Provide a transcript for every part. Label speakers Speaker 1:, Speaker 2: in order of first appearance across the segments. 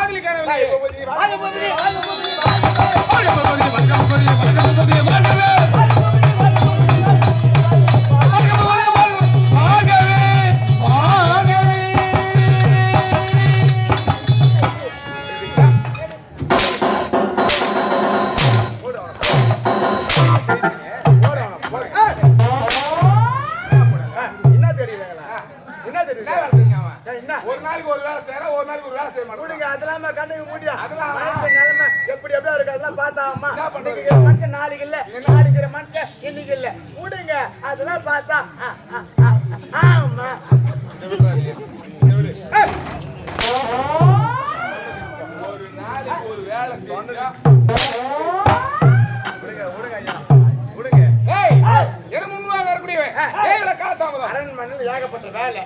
Speaker 1: காதலிக்காரங்களே ஒரு நாளைக்கு ஒரு வேலை செய்யற ஒரு நாளைக்கு ஒரு வேலை செய்ய மாட்டேங்க.
Speaker 2: அதெல்லாம் கண்டுக்க முடியும்.
Speaker 1: அதெல்லாம்
Speaker 2: நிலைமை எப்படி எப்படியா இருக்கு அதெல்லாம் பார்த்தாமா மனுஷன் நாளைக்கு இல்ல நாளைக்கு மனுஷன் இன்னைக்கு இல்ல விடுங்க அதெல்லாம் பார்த்தா ஆமா
Speaker 1: ஒரு நாளைக்கு ஒரு வேலை சொன்னா
Speaker 2: அரண்மனையில் ஏகப்பட்ட வேலை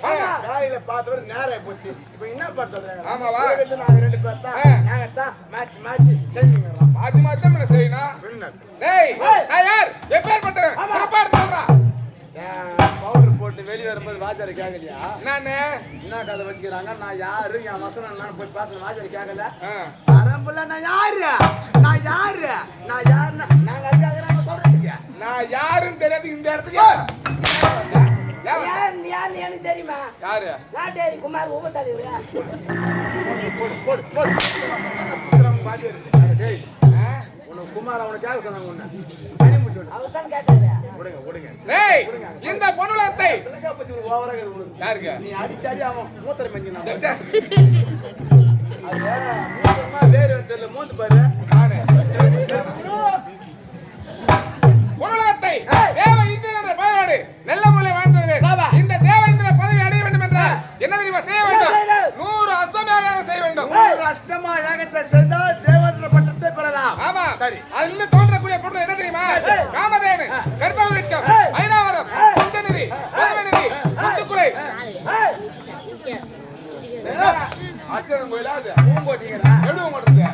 Speaker 2: வேலையில பார்த்தவர் நேரம் போச்சு. இப்ப என்ன பண்றது?
Speaker 1: ஆமாவா
Speaker 2: நாங்க 2 பேர் தான் நாங்க தான் மாத்தி மாத்தி செஞ்சுக்கிறோம்.
Speaker 1: மாத்தி மாத்தி நம்ம செய்யணும். டேய் நான் யார் எப்பேர்பட்டவன் சிறப்பா சொல்றா.
Speaker 2: பவுடர் போட்டு வெளிய வரும்போது வாஜாரி கேக்கலையா?
Speaker 1: நானே
Speaker 2: என்ன கதை வச்சுக்கிறாங்க? நான் யாரு என் வசனம் நான் போய் பேசணும். வாஜாரி கேக்கல. அரம்புல நான் யாரு நான் யாரு நான் யாருன்னா நாங்க அதுக்காக சொல்றதுக்கு
Speaker 1: நான் யாருன்னு தெரியாது இந்த இடத்துக்கு
Speaker 2: யாரு எனக்கு தெரியுமா?
Speaker 1: யாரு?
Speaker 2: லாட்டேரி குமார் உபதலைவர். குமார் அவனை கேட்க சொன்னாங்க. அவர் தான் கேட்டாரு.
Speaker 1: இந்த பொண்ணுலத்தை
Speaker 2: யாருக்கு நீ அடிச்சாடி அவன் மூத்திரம் மெஞ்சினா வேறு தெரியல மூந்து பாரு.
Speaker 1: பொண்ணுலகத்தை தேவ இந்திரன் என்ற பயனாடு நல்ல முறையில் வாழ்ந்தது. இந்த தேவ இந்திர பதவி அடைய வேண்டும் என்றால் என்ன தெரியுமா செய்ய வேண்டும்? 100 அஷ்டமாக செய்ய வேண்டும்.
Speaker 2: 100 அஷ்டமா யாகத்தை செய்தால் தேவேந்திர பட்டத்தை பெறலாம்.
Speaker 1: ஆமா சரி. அதிலிருந்து தோன்றக்கூடிய பொருள் என்ன தெரியுமா? காமதேனு, கர்ப்பவிருட்சம், ஐராவரம், பஞ்சநிதி, பரமநிதி, முத்துக்குலை. அச்சரம் கோயிலாது
Speaker 2: பூங்கோட்டிங்கடா.
Speaker 1: எப்படி உங்கள்கிட்ட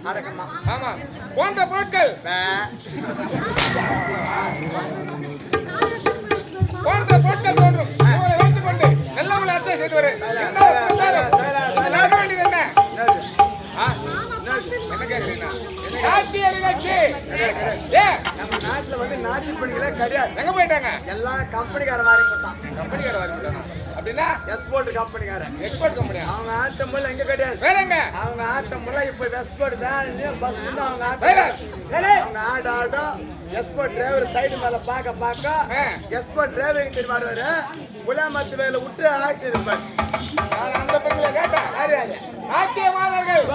Speaker 2: அடக்கமா
Speaker 1: ஆமா போன்ற பொருட்கள் தோன்றும். உங்களை வைத்துக் கொண்டு நல்ல முறை அர்ச்சனை செய்து வரு. என்ன வேண்டியது என்ன என்ன கேட்கிறீங்கன்னா நாட்டிய நிகழ்ச்சி
Speaker 2: நம்ம நாட்டுல வந்து நாட்டு பணிகளே கிடையாது.
Speaker 1: எங்க போயிட்டாங்க?
Speaker 2: எல்லாம் கம்பெனிக்கார வாரி போட்டான்.
Speaker 1: கம்பெனிக்கார வாரி போட்டாங்க அப்படின்னா
Speaker 2: எக்ஸ்போர்ட் கம்பெனிக்காரன்
Speaker 1: எக்ஸ்போர்ட் கம்பெனி.
Speaker 2: அவங்க ஆட்டம் போல எங்க கிடையாது.
Speaker 1: வேறங்க
Speaker 2: அவங்க ஆட்டம் போல இப்ப எக்ஸ்போர்ட் வேன் பஸ் அவங்க ஆட்டம் எக்ஸ்போர்ட் டிரைவர் சைடு மேல பாக்க எக்ஸ்போர்ட் டிரைவர் தெரியுமாடுவாரு குலாமத்து வேலை விட்டு ஆட்டி இருப்பார்.
Speaker 1: நான் அந்த பக்கத்துல கேட்டேன் நாட்டிய மாதர்கள்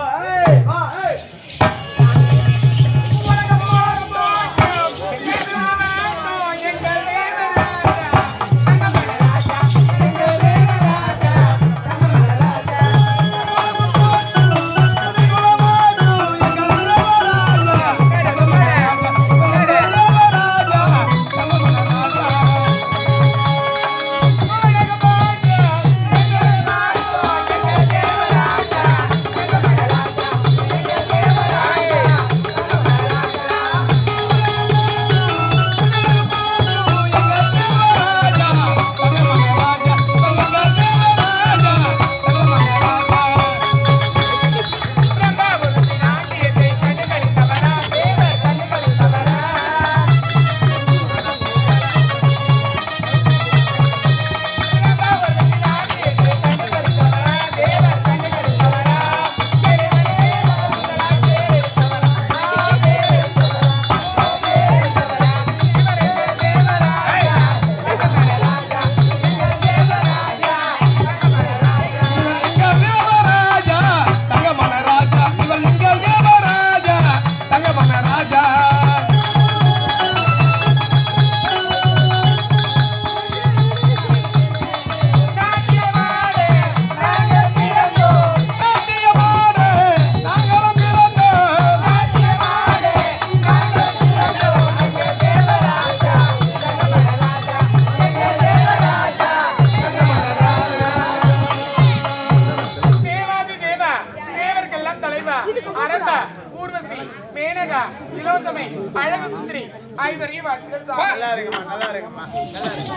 Speaker 2: நல்லா இருக்குமா நல்லா இருக்குமா நல்லா இருக்கு.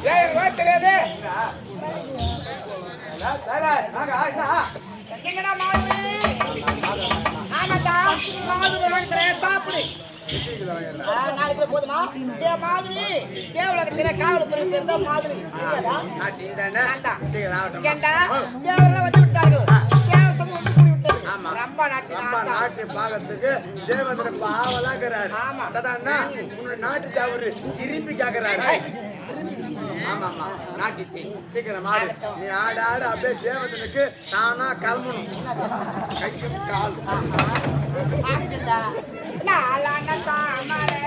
Speaker 1: ஏன் எனக்கு தெரியாது
Speaker 3: எங்கடா மாது ஆமாடா மாது வாங்கிக்கிறேன் சாப்பிடு நாளைக்கு போதுமா இதே மாதிரி தேவலகத்திலே காவல் புரிய பேர் தான் மாதிரி இல்லடா ஏண்டா தேவரெல்லாம் வந்து விட்டார்கள் தேவசம் வந்து கூடி விட்டது ரொம்ப
Speaker 2: நாட்டு பாகத்துக்கு தேவதனை பாவலாங்கிறாரு உன்னோட நாட்டு தேவரு திரும்பி கேக்குறாரு ஆமாமா நாட்டி சீக்கிரம் ஆடு நீ ஆடு ஆடு அப்படியே தேவதனுக்கு தானா கிளம்பணும் கைக்கு கால்
Speaker 3: நாளான தாமரை